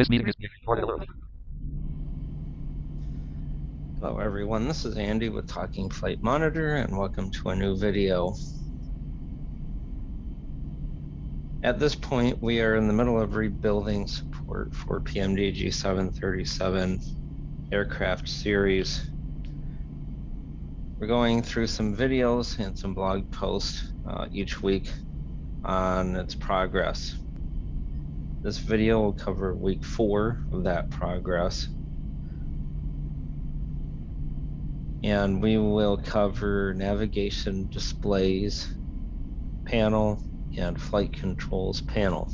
This meeting is being recorded early. Hello everyone, this is Andy with Talking Flight Monitor and welcome to a new video. At this point, we are in the middle of rebuilding support for PMDG 737 aircraft series. We're going through some videos and some blog posts each week on its progress. This video will cover week 4 of that progress. And we will cover navigation displays panel and flight controls panel.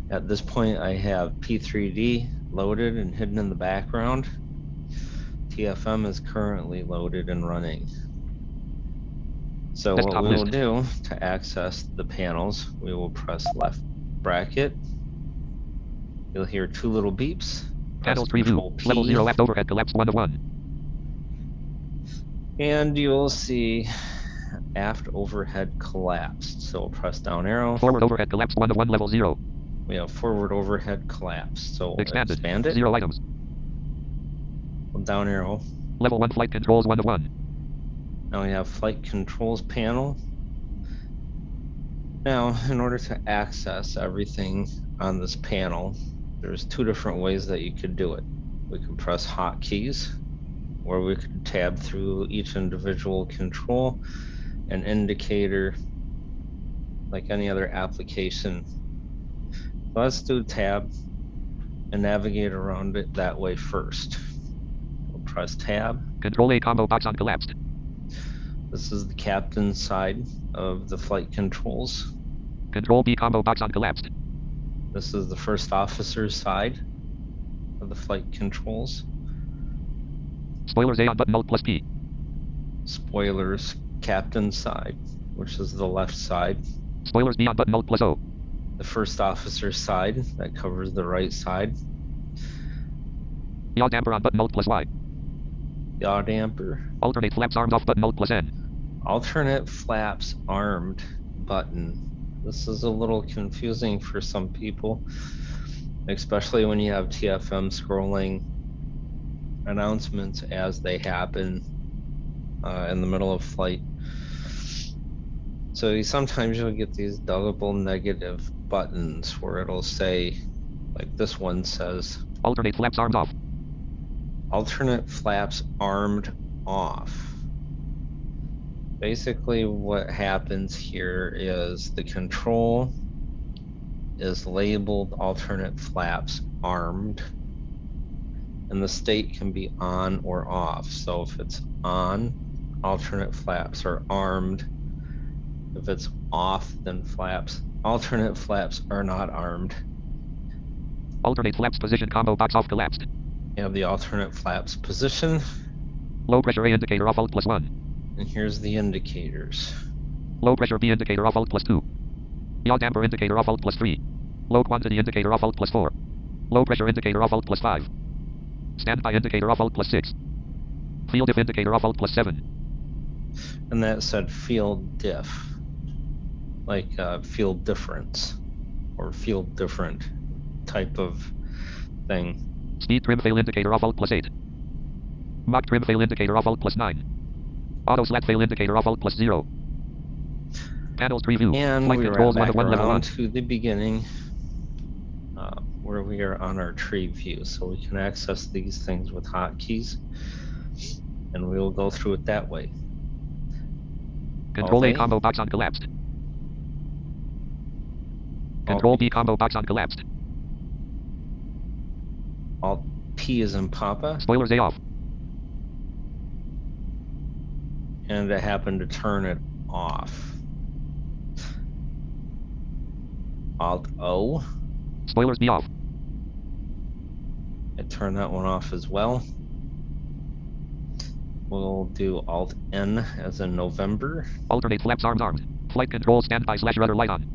At this point, I have P3D loaded and hidden in the background. TFM is currently loaded and running. So what we will do to access the panels, we will press left bracket. You'll hear 2 little beeps. Panels preview. Level 0 aft overhead collapse 1 to 1. And you will see aft overhead collapsed. So we'll press down arrow. Forward overhead collapse 1 to 1 level 0. We have forward overhead collapsed. So we'll expand it. 0 items. Down arrow. Level 1 flight controls 1 to 1. Now we have flight controls panel. Now, in order to access everything on this panel, there's 2 different ways that you could do it. We can press hotkeys, or we could tab through each individual control and indicator like any other application. So let's do tab and navigate around it that way first. We'll press tab. Control A combo box on collapsed. This is the captain's side of the flight controls. Control B combo box on collapsed. This is the first officer's side of the flight controls. Spoilers A on button Alt plus P. Spoilers captain's side, which is the left side. Spoilers B on button Alt plus O. The first officer's side, that covers the right side. Yaw damper on button Alt plus Y. Yaw damper. Alternate flaps arms off button Alt plus N. Alternate flaps armed button. This is a little confusing for some people, especially when you have TFM scrolling announcements as they happen in the middle of flight. So sometimes you'll get these double negative buttons where it'll say, like this one says, alternate flaps arms off. Alternate flaps armed off. Basically what happens here is the control is labeled alternate flaps armed, and the state can be on or off. So if it's on, alternate flaps are armed. If it's off, then alternate flaps are not armed. Alternate flaps position combo box off collapsed. You have the alternate flaps position. Low pressure A indicator off Alt plus 1. And here's the indicators. Low pressure B indicator off Alt plus 2. Yaw damper indicator off Alt plus 3. Low quantity indicator off Alt plus 4. Low pressure indicator off Alt plus 5. Standby indicator off Alt plus 6. Field diff indicator off Alt plus 7. And that said field diff, like field difference or field different type of thing. Speed trim fail indicator off Alt plus 8. Mach trim fail indicator off Alt plus 9. Auto slat fail indicator off Alt plus 0. Panels preview. And flight we controls are back 1 level 1 to the beginning where we are on our tree view. So we can access these things with hotkeys, and we will go through it that way. Control A combo box on collapsed. Control B combo box on collapsed. Alt P is in Papa. Spoilers A off. And I happen to turn it off. Alt O. Spoilers B off. I turn that one off as well. We'll do Alt N as in November. Alternate flaps arms armed. Flight control standby / rudder light on.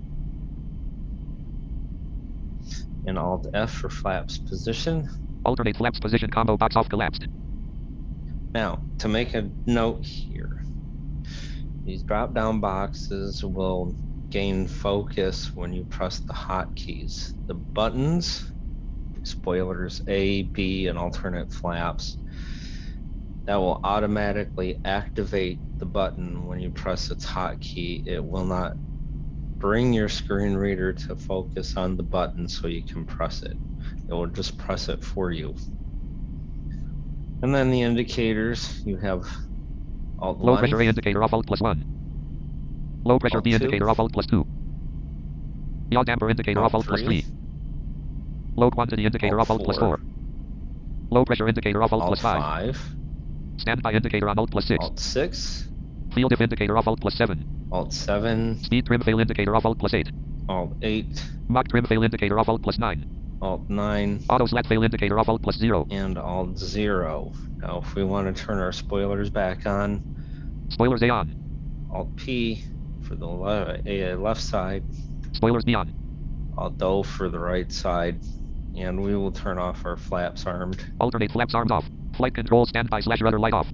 And Alt F for flaps position. Alternate flaps position combo box off collapsed. Now, to make a note here, these drop down boxes will gain focus when you press the hotkeys. The buttons spoilers A, B, and alternate flaps. That will automatically activate the button when you press its hotkey. It will not bring your screen reader to focus on the button so you can press it. It will just press it for you. And then the indicators, you have Alt Low 1. pressure A indicator off Alt +1. Low pressure Alt B 2. indicator off Alt +2. Yaw damper indicator off Alt +3. Low quantity indicator off Alt +4. Low pressure indicator off Alt +5. Standby indicator on Alt +6. Alt 6. Field diff indicator off Alt +7. Alt 7. Speed trim fail indicator off Alt +8. Alt 8. Mock trim fail indicator off Alt +9. Alt 9. Auto slat fail indicator off Alt +0. And Alt 0. Now if we want to turn our spoilers back on, Spoilers A on. Alt P for the left side, Spoilers B on. Alt O for the right side, and we will turn off our flaps armed. Alternate flaps armed off. Flight control standby/rudder light off.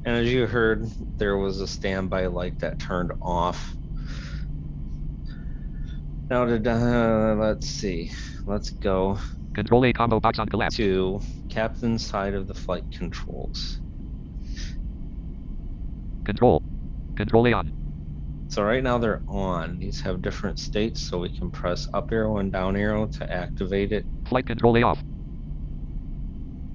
And as you heard, there was a standby light that turned off. Now let's see. Let's go Control A combo box on collapse. to captain's side of the flight controls. Control A on. So right now they're on. These have different states, so we can press up arrow and down arrow to activate it. Flight control A off.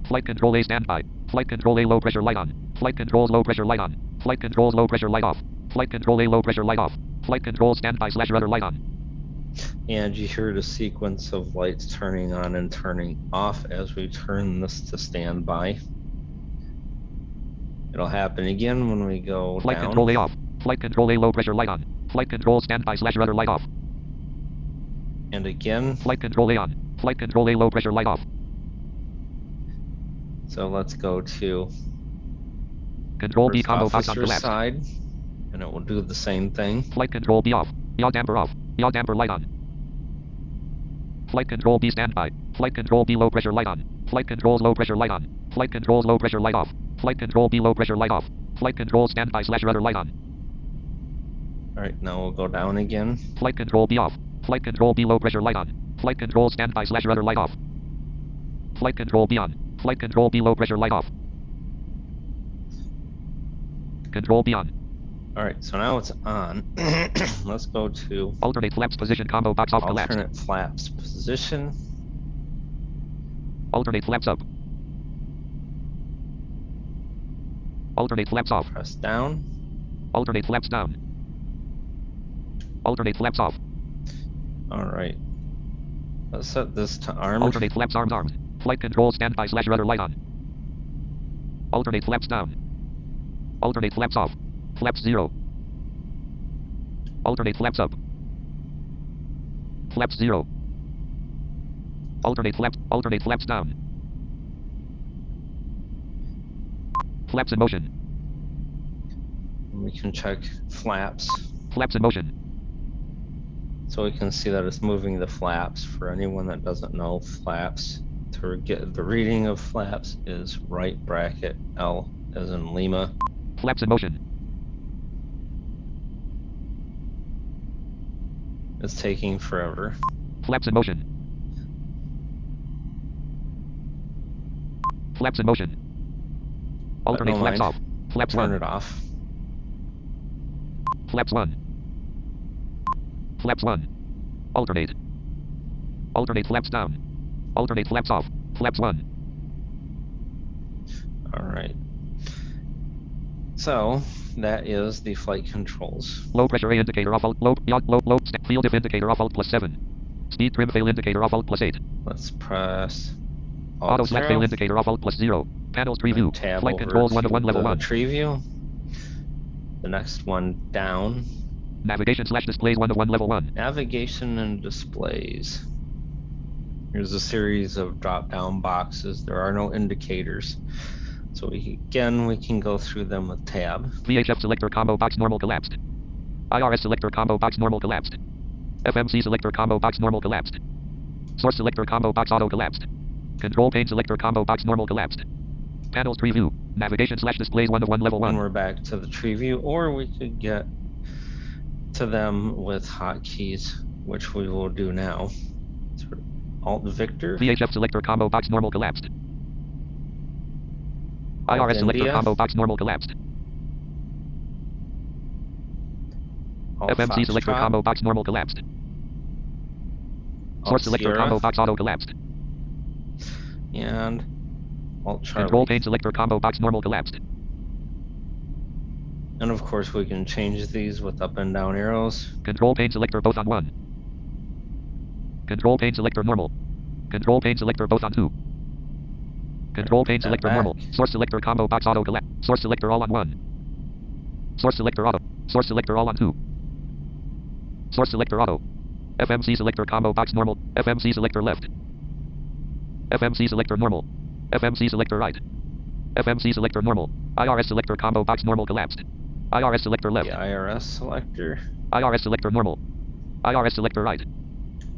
Flight control A standby. Flight control A low pressure light on. Flight controls low pressure light on. Flight controls low pressure light off. Flight control A low pressure light off. Flight control standby/rudder light on. And you hear the sequence of lights turning on and turning off as we turn this to standby. It'll happen again when we go Flight down. control A off. Flight control A low pressure light on. Flight control standby/rudder light off. And again. Flight control A on. Flight control A low pressure light off. So let's go to Control B combo box on officer collapse. side, and it will do the same thing. Flight control B off. Yaw damper off. Yaw damper light on. Flight control B standby. Flight control B low pressure light on. Flight controls low pressure light on. Flight controls low pressure light off. Flight control B low pressure light off. Flight control standby/rudder light on. All right, now we'll go down again. Flight control B off. Flight control B low pressure light on. Flight control standby/rudder light off. Flight control B on. Flight control B low pressure light off. Control B on. All right, so now it's on. Let's go to alternate flaps position combo box off collapse. Alternate flaps position. Alternate flaps up. Alternate flaps off. Press down. Alternate flaps down. Alternate flaps off. All right. Let's set this to armed. Alternate flaps armed. Flight control standby/rudder light on. Alternate flaps down. Alternate flaps off. Flaps 0. Alternate flaps up. Flaps 0. Alternate flaps down. Flaps in motion. We can check flaps. Flaps in motion. So we can see that it's moving the flaps. For anyone that doesn't know, flaps, to get the reading of flaps is right bracket L as in Lima. Flaps in motion. It's taking forever. Flaps in motion. Flaps in motion. Alternate don't flaps mind. off. Flaps Turn 1. it off. Flaps 1. Flaps 1. Alternate. Alternate flaps down. Alternate flaps off. Flaps 1. All right. So that is the flight controls. Low pressure A indicator off Alt low field diff indicator off Alt +7. Speed trim fail indicator off Alt +8. Let's press Auto Alt slack 0. fail indicator off Alt +0. Panels tree view. Tab Flight over controls 1 to of 1 level the 1. tree view. The next one down. Navigation/displays 1 of 1 level 1. Navigation and displays. Here's a series of drop-down boxes. There are no indicators. So we can go through them with tab. VHF selector combo box normal collapsed. IRS selector combo box normal collapsed. FMC selector combo box normal collapsed. Source selector combo box auto collapsed. Control pane selector combo box normal collapsed. Panels tree view. Navigation/displays 1 of 1 level 1. And we're back to the tree view, or we could get to them with hotkeys, which we will do now. So Alt Victor. VHF selector combo box normal collapsed. Alt IRS selector India. combo box normal collapsed. Alt FMC selector Foxtrot. combo box normal collapsed. Alt Source selector Sierra. combo box auto collapsed. And Alt Charlie. Control pane selector combo box normal collapsed. And of course we can change these with up and down arrows. Control pane selector both on 1. Control pane selector normal. Control pane selector both on 2. Control pane selector normal. Source selector combo box auto collapse. Source selector all on 1. Source selector auto. Source selector all on 2. Source selector auto. FMC selector combo box normal. FMC selector left. FMC selector normal. FMC selector right. FMC selector normal. IRS selector combo box normal collapsed. IRS selector left. The IRS selector. IRS selector normal. IRS selector right.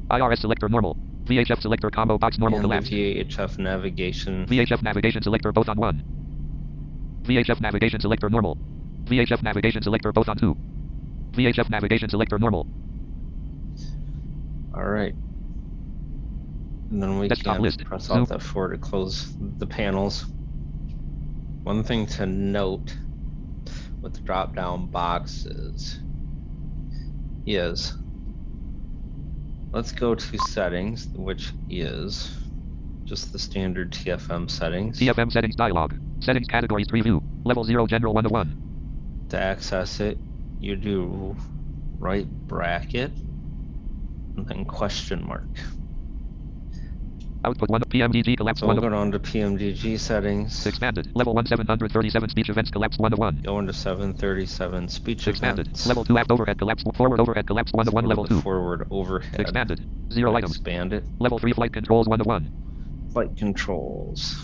IRS selector normal. VHF selector combo box normal And collapsed. the VHF navigation. VHF navigation selector both on 1. VHF navigation selector normal. VHF navigation selector both on 2. VHF navigation selector normal. Alright. And then we Desktop can list. press Zoom. Alt F4 to close the panels. One thing to note with the drop down boxes is, let's go to settings, which is just the standard TFM settings. TFM settings dialog. Settings categories preview. Level 0 general 1 to 1. To access it, you do right bracket and then question mark. Output 1 PMDG collapse So 1 we'll to go down to PMDG settings. expanded. Level 1 737 speech events collapsed 1 to 1. Go into 737 speech Expanded. events. Level 2 aft overhead collapsed. Forward overhead collapsed 1 to 1 Go level to 2. forward overhead. Expanded. 0 items. Expand it. Level 3 flight controls 1 to 1. Flight controls.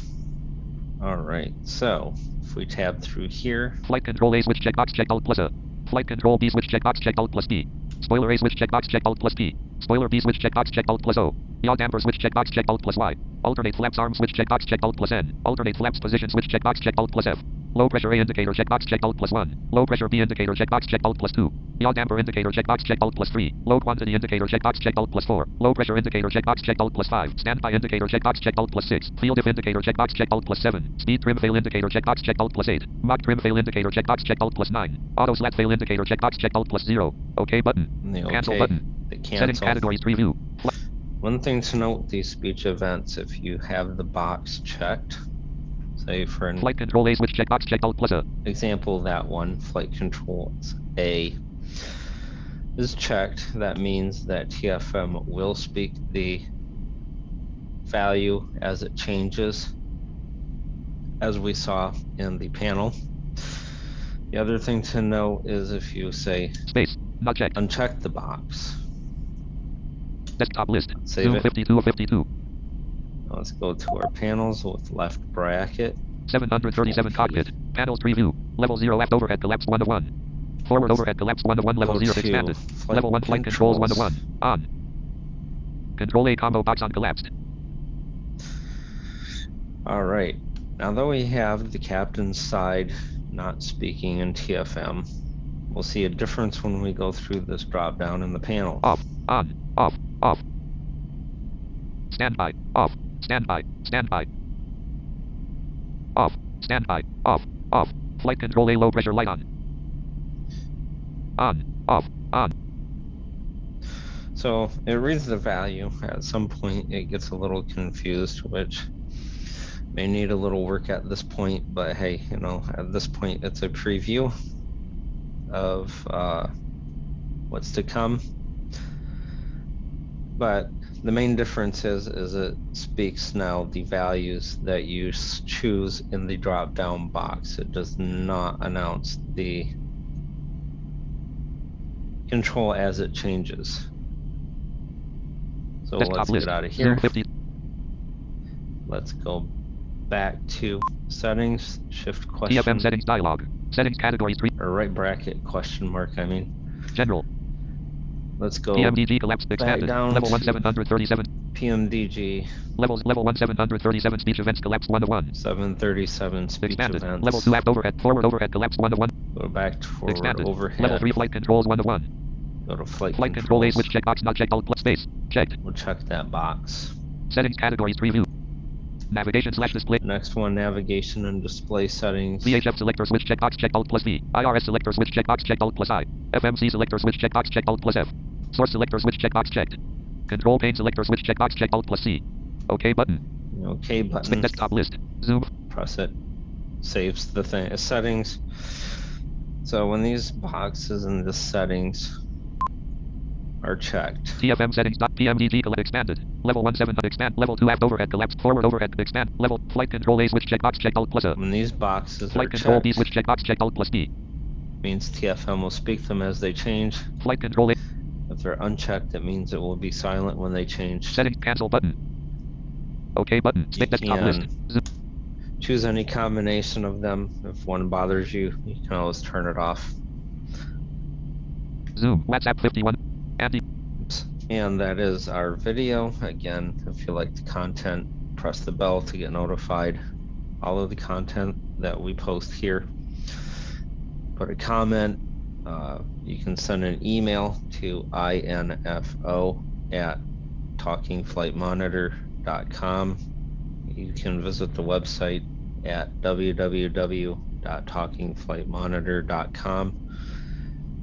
Alright, so if we tab through here, Flight control A switch checkbox checked Alt plus A. Flight control B switch checkbox checked Alt plus B. Spoiler A switch checkbox checked Alt plus P. Spoiler B switch checkbox checked Alt plus O. Yaw damper switch checkbox checked Alt plus Y. Alternate flaps arm switch checkbox checked Alt plus N. Alternate flaps position switch checkbox checked Alt plus F. Low pressure A indicator checkbox checked Alt plus 1. Low pressure B indicator checkbox checked Alt plus 2. Yaw damper indicator checkbox checked Alt plus 3. Low quantity indicator checkbox checked Alt plus 4. Low pressure indicator checkbox checked Alt plus 5. Standby indicator checkbox checked Alt plus 6. Field if indicator checkbox checked Alt plus 7. Speed trim fail indicator checkbox checked Alt plus 8. Mock trim fail indicator checkbox checked Alt plus 9. Auto slat fail indicator checkbox checked Alt plus 0. OK button. and the Cancel OK, button. the Settings cancel. categories preview. One thing to note with these speech events, if you have the box checked, say for an Flight control A switch checkbox checked Alt plus A. example, that one, flight controls A is checked, that means that TFM will speak the value as it changes, as we saw in the panel. The other thing to note is if you say Space. Not checked. uncheck the box, Desktop list. save Zoom it. 52 of 52. Let's go to our panels with left bracket. 737 cockpit. Panels preview. Level 0 aft overhead collapsed 1 to 1. Forward overhead collapsed 1 to 1. Level Go 0 to expanded. flight Level 1 flight controls 1 to controls. 1. On. Control A combo box on collapsed. All right, now that we have the captain's side not speaking in TFM, we'll see a difference when we go through this drop down in the panel. Off. On. Off. Off. Standby. Off. Standby. Standby. Off. Standby. Off. Off. Flight control A low pressure light on. On. Off. On. So it reads the value. At some point it gets a little confused, which may need a little work at this point, but hey, you know, at this point it's a preview of what's to come. But the main difference is it speaks now the values that you choose in the drop down box. It does not announce the control as it changes. So Desktop let's list. get out of Zoom here. 50. Let's go back to settings, shift question, TFM settings dialog. Settings categories 3. or right bracket question mark, I mean. General. Let's go PMDG collapsed expanded. down Level 1 to- 737. PMDG Level 1 737 speech events collapsed 1 to 1. 737 speech Expanded. events. Level 2 aft overhead. Forward overhead collapsed 1 to 1. Go back to forward Expanded. overhead. Level 3 flight controls 1 to 1. Go to flight Flight control A controls. switch checkbox not checked Alt plus space. Checked. We'll check that box. Settings categories preview. Navigation / display. Next one, navigation and display settings. VHF selector switch checkbox checked Alt plus V. IRS selector switch checkbox checked Alt plus I. FMC selector switch checkbox checked Alt plus F. Source selector switch checkbox checked. Control pane selector switch checkbox checked Alt plus C. OK button. OK button. Desktop list. Zoom. Press it. Saves the settings. So when these boxes in the settings are checked. TFM settings. PMDG collect expanded. Level 17 expand. Level 2 aft overhead collapsed. Forward overhead expand. Level flight control A switch checkbox checked Alt plus A. When these boxes Flight are control checked, B switch checkbox checked Alt plus D. Means TFM will speak them as they change. Flight control A. If they're unchecked, it means it will be silent when they change. Settings cancel button. OK button. You Desktop list. can choose any combination of them. If one bothers you, you can always turn it off. Zoom. WhatsApp 51. Andy. And that is our video. Again, if you like the content, press the bell to get notified. All of the content that we post here. Put a comment. You can send an email to info@talkingflightmonitor.com. You can visit the website at www.talkingflightmonitor.com.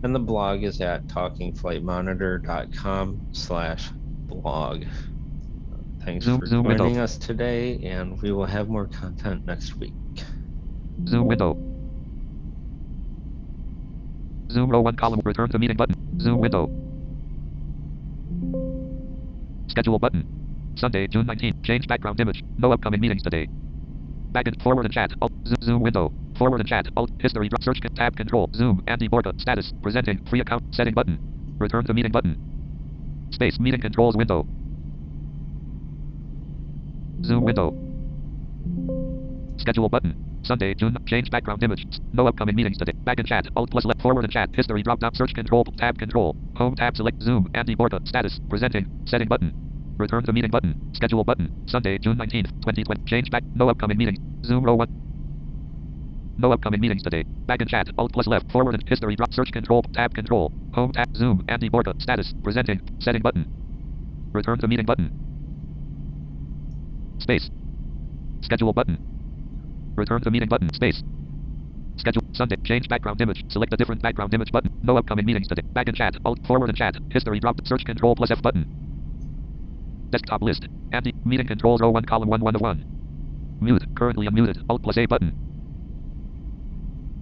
And the blog is at talkingflightmonitor.com/blog. Thanks for joining us today, and we will have more content next week. Zoom window. Zoom row 1 column. Return to meeting button. Zoom window. Schedule button. Sunday, June 19th. Change background image. No upcoming meetings today. Back and forward and chat. Alt. Zoom window. Forward and chat. Alt. History. Search. Tab. Control. Zoom. Andy Borka. Status. Presenting. Free account. Setting button. Return to meeting button. Space. Meeting controls window. Zoom window. Schedule button. Sunday, June. Change background image. No upcoming meetings today. Back and chat. Alt plus left. Forward and chat. History. Drop down. Search. Control. Tab. Control. Home tab. Select. Zoom. Andy Borka. Status. Presenting. Setting button. Return to meeting button. Schedule button. Sunday, June 19th, 2020. Change back. No upcoming meetings. Zoom row 1. No upcoming meetings today. Back and chat. Alt plus left. Forward and history. Drop. Search. Control. Tab. Control. Home tab. Zoom. Andy Borka. Status. Presenting. Setting button. Return to meeting button. Space. Schedule button. Return to meeting button. Space. Schedule. Sunday. Change background image. Select a different background image button. No upcoming meetings today. Back and chat. Alt. Forward and chat. History. Drop. Search. Control plus F button. Desktop list. Andy. Meeting controls row 1 column 1 1 of 1. Mute. Currently unmuted. Alt plus A button.